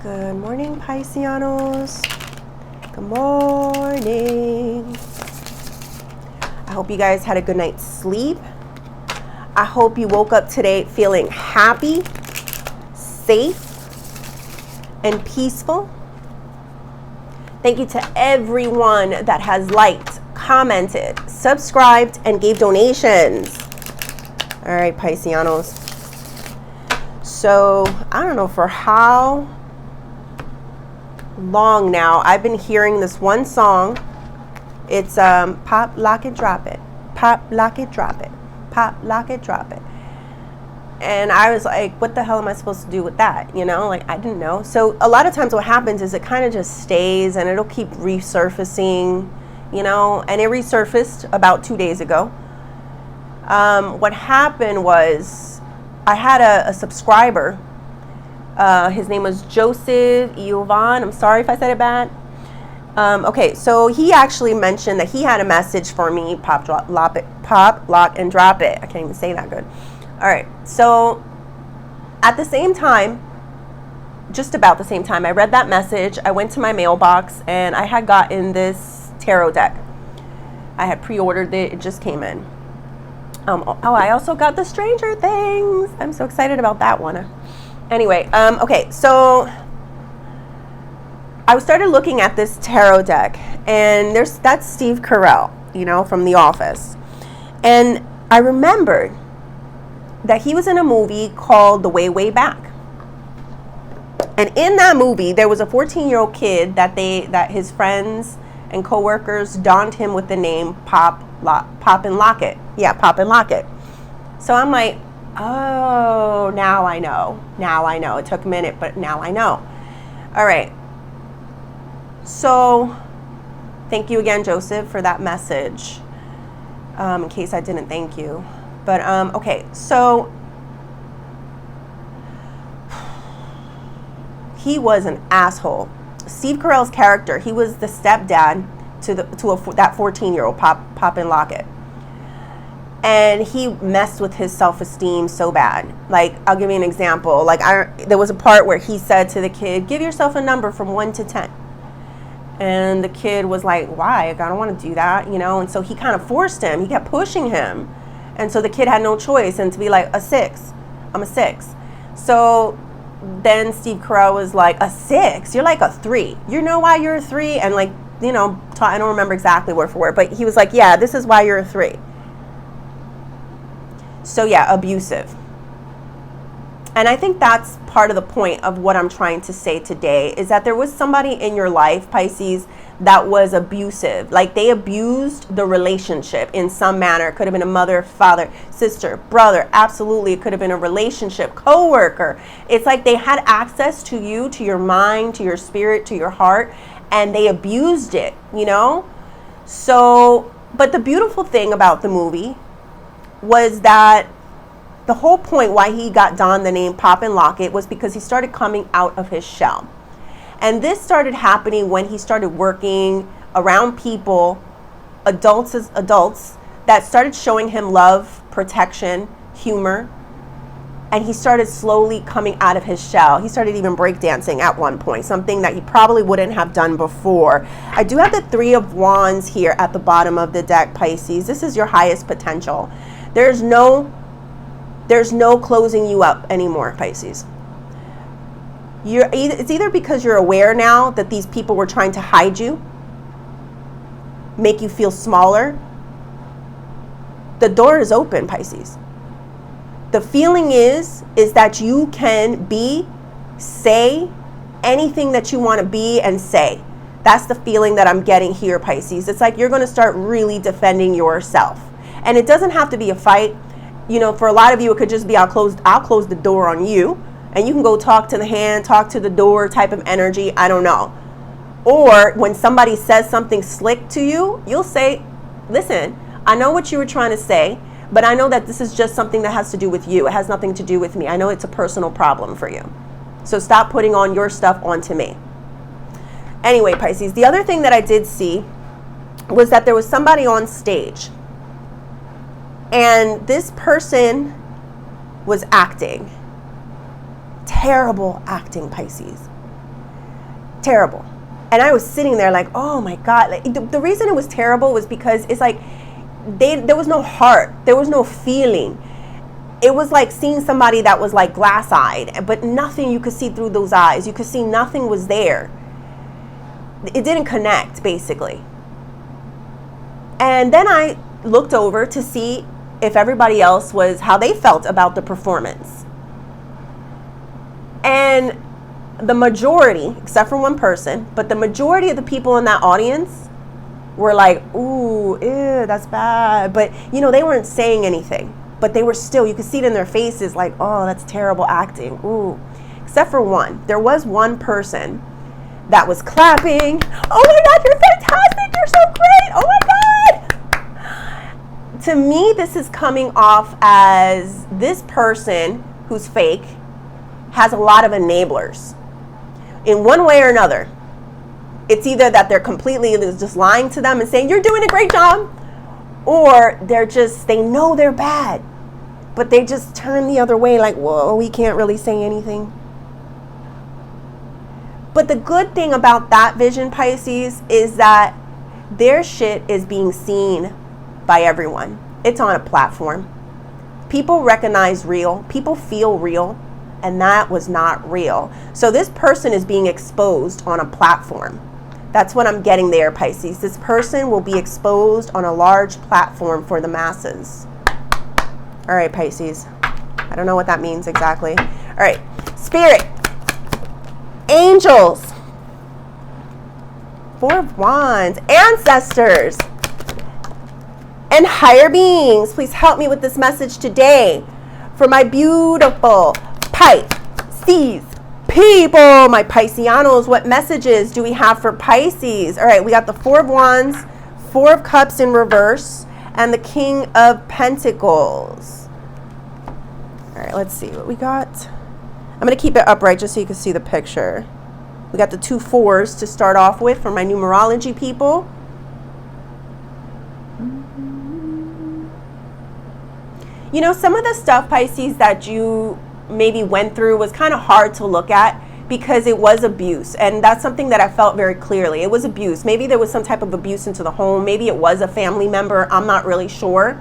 Good morning, Pisceanos. Good morning. I hope you guys had a good night's sleep. I hope you woke up today feeling happy, safe, and peaceful. Thank you to everyone that has liked, commented, subscribed, and gave donations. All right, Pisceanos. So, I don't know for how long now I've been hearing this one song. It's pop, lock it, drop it. Pop, lock it, drop it. Pop, lock it, drop it. And I was like, what the hell am I supposed to do with that? You know, like I didn't know. So a lot of times what happens is it kind of just stays and it'll keep resurfacing, you know, and it resurfaced about 2 days ago. What happened was I had a subscriber. His name was Joseph Youaremyheaven. I'm sorry if I said it bad. Okay, so he actually mentioned that he had a message for me. Pop, lock, and drop it. I can't even say that good. All right, so at the same time, just about the same time, I read that message. I went to my mailbox and I had gotten this tarot deck. I had pre-ordered it. It just came in. I also got the Stranger Things. I'm so excited about that one. Anyway, okay, so I started looking at this tarot deck, and that's Steve Carell, you know, from The Office. And I remembered that he was in a movie called The Way, Way Back. And in that movie, there was a 14-year-old kid that his friends and coworkers donned him with the name Pop and Lock It. Yeah, Pop and Lock It. So I'm like, oh, now I know. Now I know. It took a minute, but now I know. All right. So thank you again, Joseph, for that message. In case I didn't thank you. But, okay. So he was an asshole. Steve Carell's character, he was the stepdad to that 14-year-old Pop and Lock It. And he messed with his self-esteem so bad. Like, I'll give you an example. Like, there was a part where he said to the kid, give yourself a number from 1 to 10. And the kid was like, why? I don't want to do that, you know? And so he kind of forced him. He kept pushing him. And so the kid had no choice and to be like, a 6. I'm a 6. So then Steve Carell was like, a 6? You're like a 3. You know why you're a 3? And like, you know, I don't remember exactly word for word, but he was like, yeah, this is why you're a 3. So yeah, abusive. And I think that's part of the point of what I'm trying to say today is that there was somebody in your life, Pisces, that was abusive. Like they abused the relationship in some manner. It could have been a mother, father, sister, brother. Absolutely. It could have been a relationship, coworker. It's like they had access to you, to your mind, to your spirit, to your heart, and they abused it, you know? So, but the beautiful thing about the movie was that the whole point why he got donned the name Pop and Lock It was because he started coming out of his shell. And this started happening when he started working around people, adults that started showing him love, protection, humor. And he started slowly coming out of his shell. He started even breakdancing at one point, something that he probably wouldn't have done before. I do have the 3 of Wands here at the bottom of the deck, Pisces. This is your highest potential. There's no closing you up anymore, Pisces. It's either because you're aware now that these people were trying to hide you, make you feel smaller. The door is open, Pisces. The feeling is that you can say anything that you want to be and say. That's the feeling that I'm getting here, Pisces. It's like you're going to start really defending yourself. And it doesn't have to be a fight. You know, for a lot of you, it could just be I'll close the door on you. And you can go talk to the hand, talk to the door type of energy. I don't know. Or when somebody says something slick to you, you'll say, listen, I know what you were trying to say, but I know that this is just something that has to do with you. It has nothing to do with me. I know it's a personal problem for you. So stop putting on your stuff onto me. Anyway, Pisces, the other thing that I did see was that there was somebody on stage. And this person was acting. Terrible acting, Pisces. terrible. And I was sitting there like, oh my God. Like, the reason it was terrible was because it's like there was no heart. There was no feeling. It was like seeing somebody that was like glass-eyed, but nothing you could see through those eyes. You could see nothing was there. It didn't connect, basically. And then I looked over to see if everybody else was, how they felt about the performance. And the majority, except for one person, but the majority of the people in that audience were like, ooh, ew, that's bad. But, you know, they weren't saying anything. But they were still, you could see it in their faces like, oh, that's terrible acting. Ooh. Except for one. There was one person that was clapping. Oh my God, you're fantastic. You're so great. Oh my God. To me, this is coming off as this person who's fake has a lot of enablers. In one way or another. It's either that they're completely just lying to them and saying, you're doing a great job. Or they know they're bad, but they just turn the other way like, whoa, we can't really say anything. But the good thing about that vision, Pisces, is that their shit is being seen by everyone. It's on a platform. People recognize real. People feel real. And that was not real. So this person is being exposed on a platform. That's what I'm getting there, Pisces. This person will be exposed on a large platform for the masses. All right, Pisces. I don't know what that means exactly. All right, Spirit, angels, Four of Wands, ancestors, and higher beings. Please help me with this message today for my beautiful Pisces people, my Pisceanos. What messages do we have for Pisces? All right, we got the Four of Wands, Four of Cups in reverse, and the King of Pentacles. All right, let's see what we got. I'm going to keep it upright just so you can see the picture. We got the two fours to start off with for my numerology people. You know, some of the stuff, Pisces, that you maybe went through was kind of hard to look at because it was abuse. And that's something that I felt very clearly. It was abuse. Maybe there was some type of abuse into the home. Maybe it was a family member. I'm not really sure.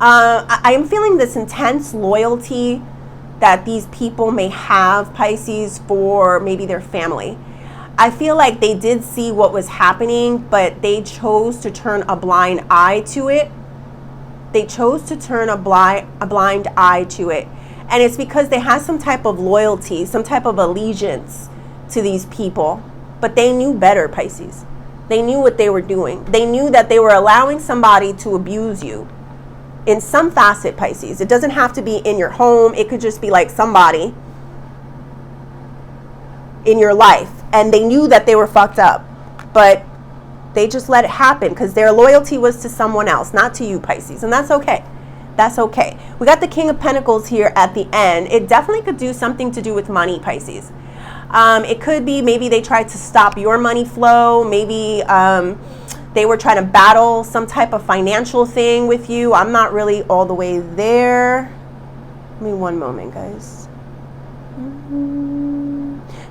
I am feeling this intense loyalty that these people may have, Pisces, for maybe their family. I feel like they did see what was happening, but they chose to turn a blind eye to it. They chose to turn a blind eye to it. And it's because they had some type of loyalty, some type of allegiance to these people. But they knew better, Pisces. They knew what they were doing. They knew that they were allowing somebody to abuse you in some facet, Pisces. It doesn't have to be in your home. It could just be like somebody in your life. And they knew that they were fucked up. But they just let it happen because their loyalty was to someone else, not to you, Pisces. And that's okay. That's okay. We got the King of Pentacles here at the end. It definitely could do something to do with money, Pisces. It could be maybe they tried to stop your money flow. Maybe they were trying to battle some type of financial thing with you. I'm not really all the way there. Give me one moment, guys.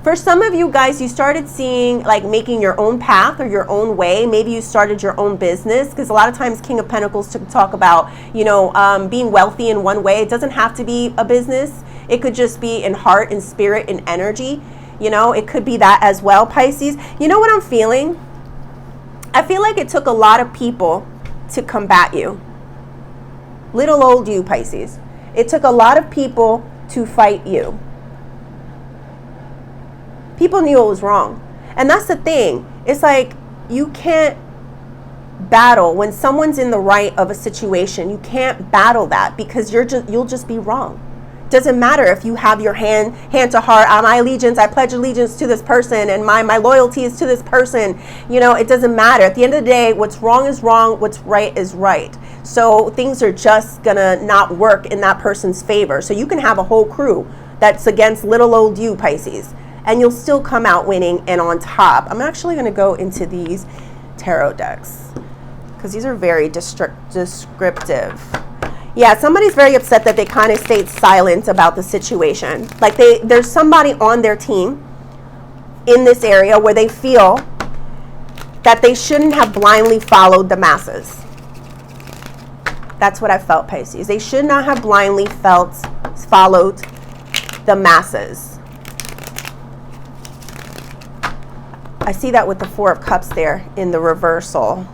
For some of you guys, you started seeing like making your own path or your own way. Maybe you started your own business, because a lot of times King of Pentacles talk about, you know, being wealthy in one way. It doesn't have to be a business. It could just be in heart and spirit and energy. You know, it could be that as well, Pisces. You know what I'm feeling? I feel like it took a lot of people to combat you. Little old you, Pisces. It took a lot of people to fight you. People knew it was wrong. And that's the thing. It's like you can't battle when someone's in the right of a situation. You can't battle that because you'll just be wrong. Doesn't matter if you have your hand to heart, my allegiance, I pledge allegiance to this person, and my loyalty is to this person. You know, it doesn't matter. At the end of the day, what's wrong is wrong, what's right is right. So things are just gonna not work in that person's favor. So you can have a whole crew that's against little old you, Pisces, and you'll still come out winning and on top. I'm actually gonna go into these tarot decks because these are very descriptive. Yeah, somebody's very upset that they kind of stayed silent about the situation. Like there's somebody on their team in this area where they feel that they shouldn't have blindly followed the masses. That's what I felt, Pisces. They should not have blindly followed the masses. I see that with the Four of Cups there in the reversal.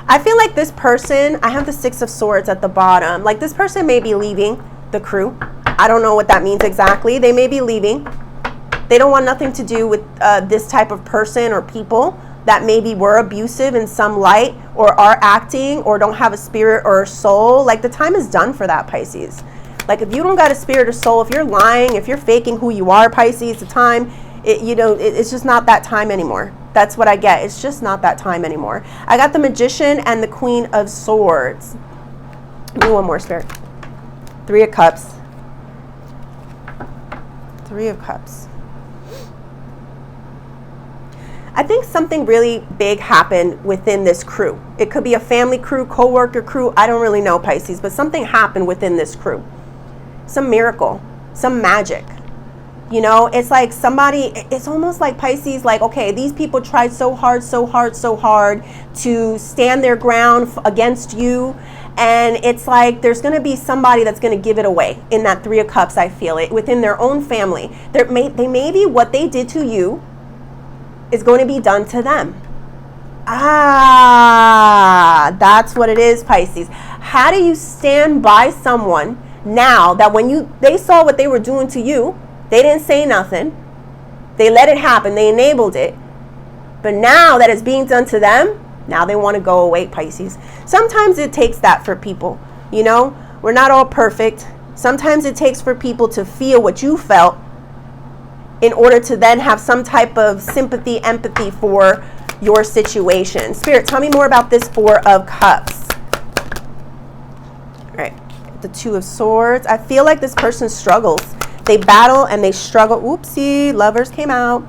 I feel like this person, I have the Six of Swords at the bottom. Like this person may be leaving the crew. I don't know what that means exactly. They may be leaving. They don't want nothing to do with this type of person or people that maybe were abusive in some light or are acting or don't have a spirit or a soul. Like the time is done for that, Pisces. Like if you don't got a spirit or soul, if you're lying, if you're faking who you are, Pisces, the time, it's just not that time anymore. That's what I get. It's just not that time anymore. I got the Magician and the Queen of Swords. Give me one more, Spirit. Three of Cups. Three of Cups. I think something really big happened within this crew. It could be a family crew, co-worker crew. I don't really know, Pisces, but something happened within this crew. Some miracle, some magic. You know, it's like somebody, it's almost like Pisces, like, okay, these people tried so hard to stand their ground against you. And it's like there's going to be somebody that's going to give it away in that Three of Cups. I feel it within their own family. They maybe what they did to you is going to be done to them. That's what it is, Pisces. How do you stand by someone now that when they saw what they were doing to you, they didn't say nothing, they let it happen, they enabled it, but now that it's being done to them, now they want to go away, Pisces. Sometimes it takes that for people, you know, we're not all perfect. Sometimes it takes for people to feel what you felt in order to then have some type of sympathy, empathy for your situation. Spirit, tell me more about this Four of Cups. All right, the Two of Swords. I feel like this person struggles. They battle and they struggle. Oopsie, Lovers came out.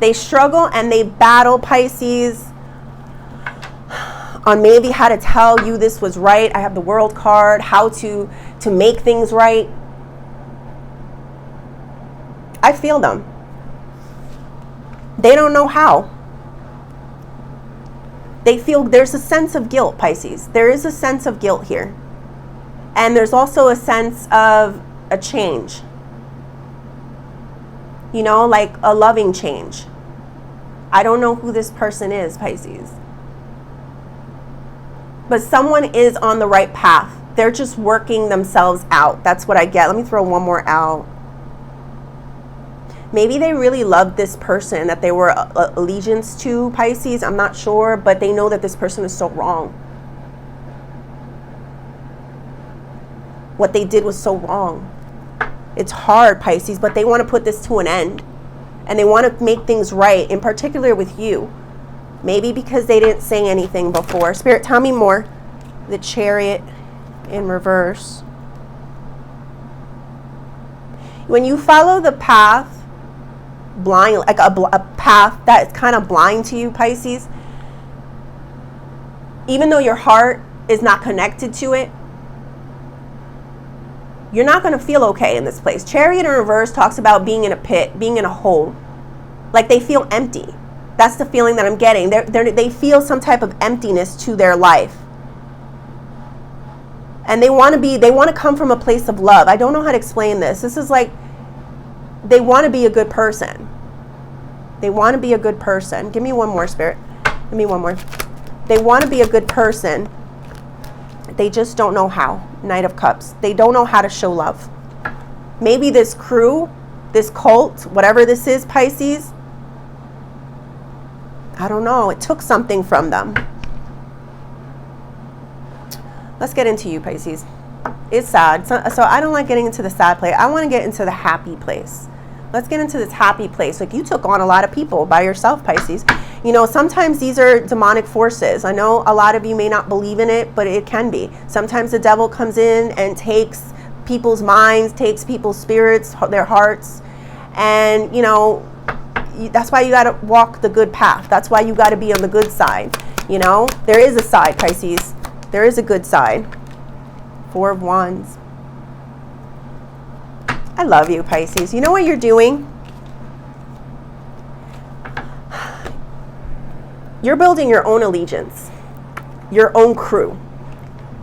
They struggle and they battle, Pisces, on maybe how to tell you this was right. I have the World card, how to make things right. I feel them. They don't know how. They feel there's a sense of guilt, Pisces. There is a sense of guilt here. And there's also a sense of a change. You know, like a loving change. I don't know who this person is, Pisces. But someone is on the right path. They're just working themselves out. That's what I get. Let me throw one more out. Maybe they really loved this person that they were allegiance to, Pisces. I'm not sure, but they know that this person is so wrong. What they did was so wrong. It's hard, Pisces, but they want to put this to an end. And they want to make things right, in particular with you. Maybe because they didn't say anything before. Spirit, tell me more. The Chariot in reverse. When you follow the path blind, like a path that is kind of blind to you, Pisces, even though your heart is not connected to it, you're not going to feel okay in this place. Chariot in reverse talks about being in a pit, being in a hole. Like they feel empty. That's the feeling that I'm getting. They feel some type of emptiness to their life. And they want to come from a place of love. I don't know how to explain this. This is like, they want to be a good person. They want to be a good person. Give me one more, Spirit. Give me one more. They want to be a good person. They just don't know how. Knight of Cups. They don't know how to show love. Maybe this crew, this cult, whatever this is, Pisces, I don't know. It took something from them. Let's get into you, Pisces. It's sad. So I don't like getting into the sad place. I want to get into the happy place. Let's get into this happy place. Like you took on a lot of people by yourself, Pisces. You know, sometimes these are demonic forces. I know a lot of you may not believe in it, but it can be. Sometimes the devil comes in and takes people's minds, takes people's spirits, their hearts. And, you know, that's why you got to walk the good path. That's why you got to be on the good side. You know, there is a side, Pisces. There is a good side. Four of Wands. I love you, Pisces. You know what you're doing? You're building your own allegiance, your own crew.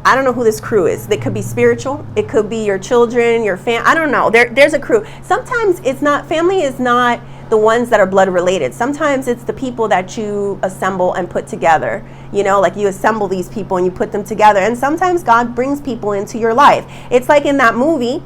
I don't know who this crew is. It could be spiritual. It could be your children, your family. I don't know. There's a crew. Sometimes it's not, family is not the ones that are blood related. Sometimes it's the people that you assemble and put together. You know, like you assemble these people and you put them together. And sometimes God brings people into your life. It's like in that movie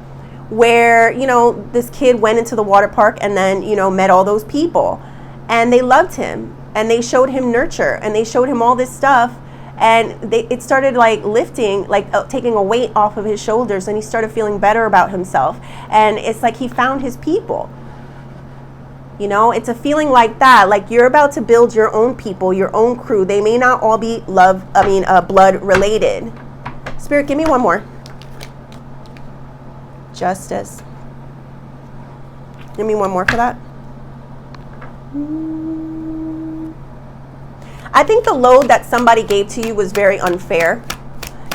where, you know, this kid went into the water park and then, you know, met all those people. And they loved him. And they showed him nurture. And they showed him all this stuff. And it started like lifting, like taking a weight off of his shoulders, and he started feeling better about himself. And it's like he found his people. You know, it's a feeling like that. Like you're about to build your own people, your own crew. They may not all be blood related. Spirit, give me one more. Justice. Give me one more for that. I think the load that somebody gave to you was very unfair.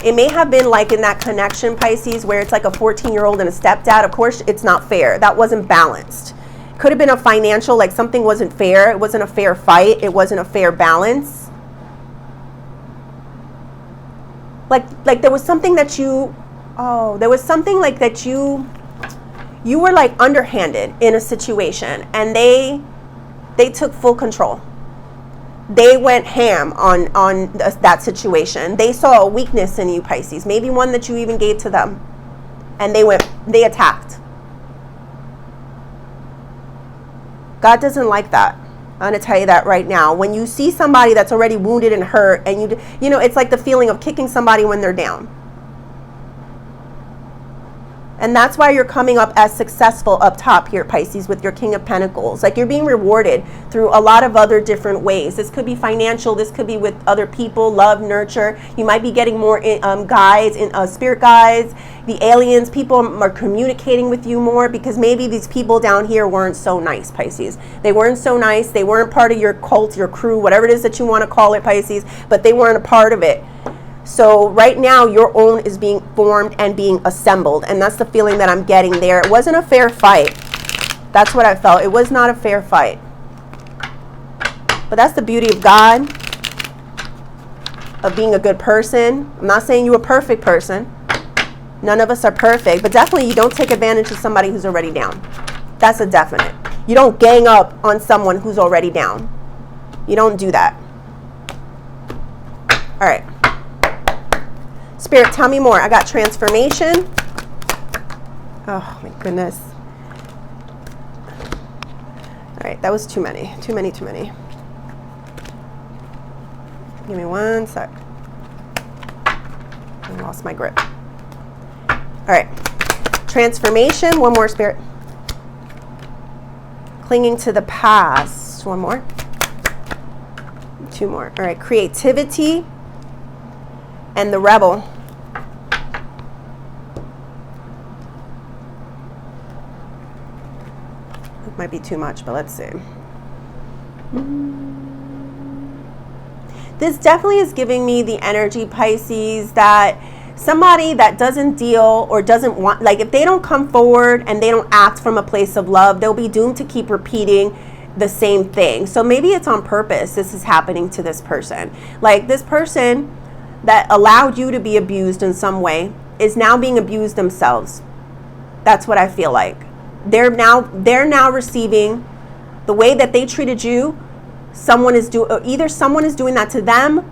It may have been like in that connection, Pisces, where it's like a 14-year-old and a stepdad. Of course, it's not fair. That wasn't balanced. Could have been a financial, like something wasn't fair. It wasn't a fair fight. It wasn't a fair balance. Like there was something that there was something like that you were like underhanded in a situation, and they took full control. They went ham on that situation. They saw a weakness in you, Pisces, maybe one that you even gave to them, and they attacked. God doesn't like that. I'm going to tell you that right now. When you see somebody that's already wounded and hurt, and you know, it's like the feeling of kicking somebody when they're down. And that's why you're coming up as successful up top here, Pisces, with your King of Pentacles. Like you're being rewarded through a lot of other different ways. This could be financial. This could be with other people, love, nurture. You might be getting more guides, spirit guides. The aliens, people are communicating with you more because maybe these people down here weren't so nice, Pisces. They weren't so nice. They weren't part of your cult, your crew, whatever it is that you want to call it, Pisces, but they weren't a part of it. So right now, your own is being formed and being assembled. And that's the feeling that I'm getting there. It wasn't a fair fight. That's what I felt. It was not a fair fight. But that's the beauty of God, of being a good person. I'm not saying you're a perfect person. None of us are perfect. But definitely you don't take advantage of somebody who's already down. That's a definite. You don't gang up on someone who's already down. You don't do that. All right. Spirit, tell me more. I got transformation. Oh, my goodness. All right, that was too many. Too many. Give me one sec. I lost my grip. All right. Transformation. One more, Spirit. Clinging to the past. One more. Two more. All right. Creativity. And the rebel. It might be too much, but let's see. This definitely is giving me the energy, Pisces, that somebody that doesn't deal or doesn't want, like if they don't come forward and they don't act from a place of love, they'll be doomed to keep repeating the same thing. So maybe it's on purpose this is happening to this person. Like this person that allowed you to be abused in some way is now being abused themselves. That's what I feel like. They're now receiving the way that they treated you. Either someone is doing that to them,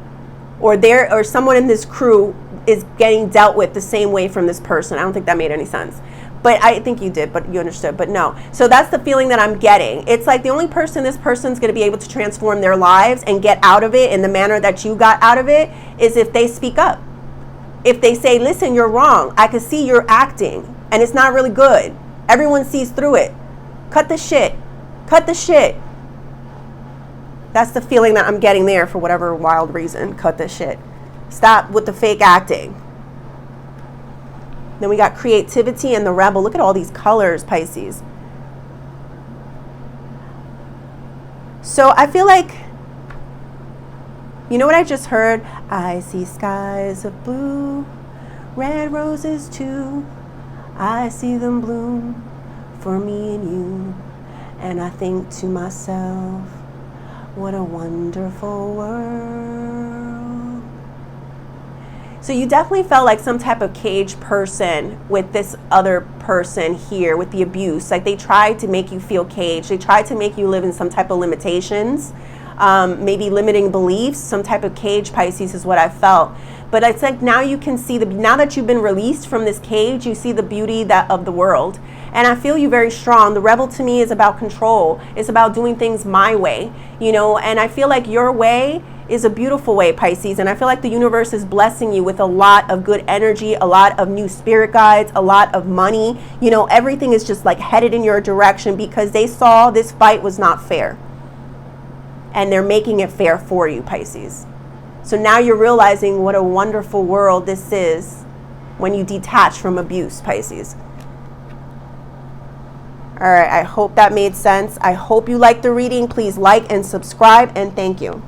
or someone in this crew is getting dealt with the same way from this person. I don't think that made any sense. But I think you did, but you understood, but no. So that's the feeling that I'm getting. It's like the only person this person's going to be able to transform their lives and get out of it in the manner that you got out of it is if they speak up. If they say, listen, you're wrong. I can see you're acting and it's not really good. Everyone sees through it. Cut the shit. Cut the shit. That's the feeling that I'm getting there for whatever wild reason. Cut the shit. Stop with the fake acting. Then we got creativity and the rebel. Look at all these colors, Pisces. So I feel like, you know what I just heard? I see skies of blue, red roses too. I see them bloom for me and you. And I think to myself, What a wonderful world. So you definitely felt like some type of caged person with this other person here with the abuse. Like they tried to make you feel caged. They tried to make you live in some type of limitations, maybe limiting beliefs, some type of cage, Pisces, is what I felt. But it's like now you can see now that you've been released from this cage, you see the beauty of the world. And I feel you very strong. The rebel to me is about control. It's about doing things my way, and I feel like your way is a beautiful way, Pisces. And I feel like the universe is blessing you with a lot of good energy, a lot of new spirit guides, a lot of money. Everything is just like headed in your direction because they saw this fight was not fair. And they're making it fair for you, Pisces. So now you're realizing what a wonderful world this is when you detach from abuse, Pisces. All right, I hope that made sense. I hope you liked the reading. Please like and subscribe, and thank you.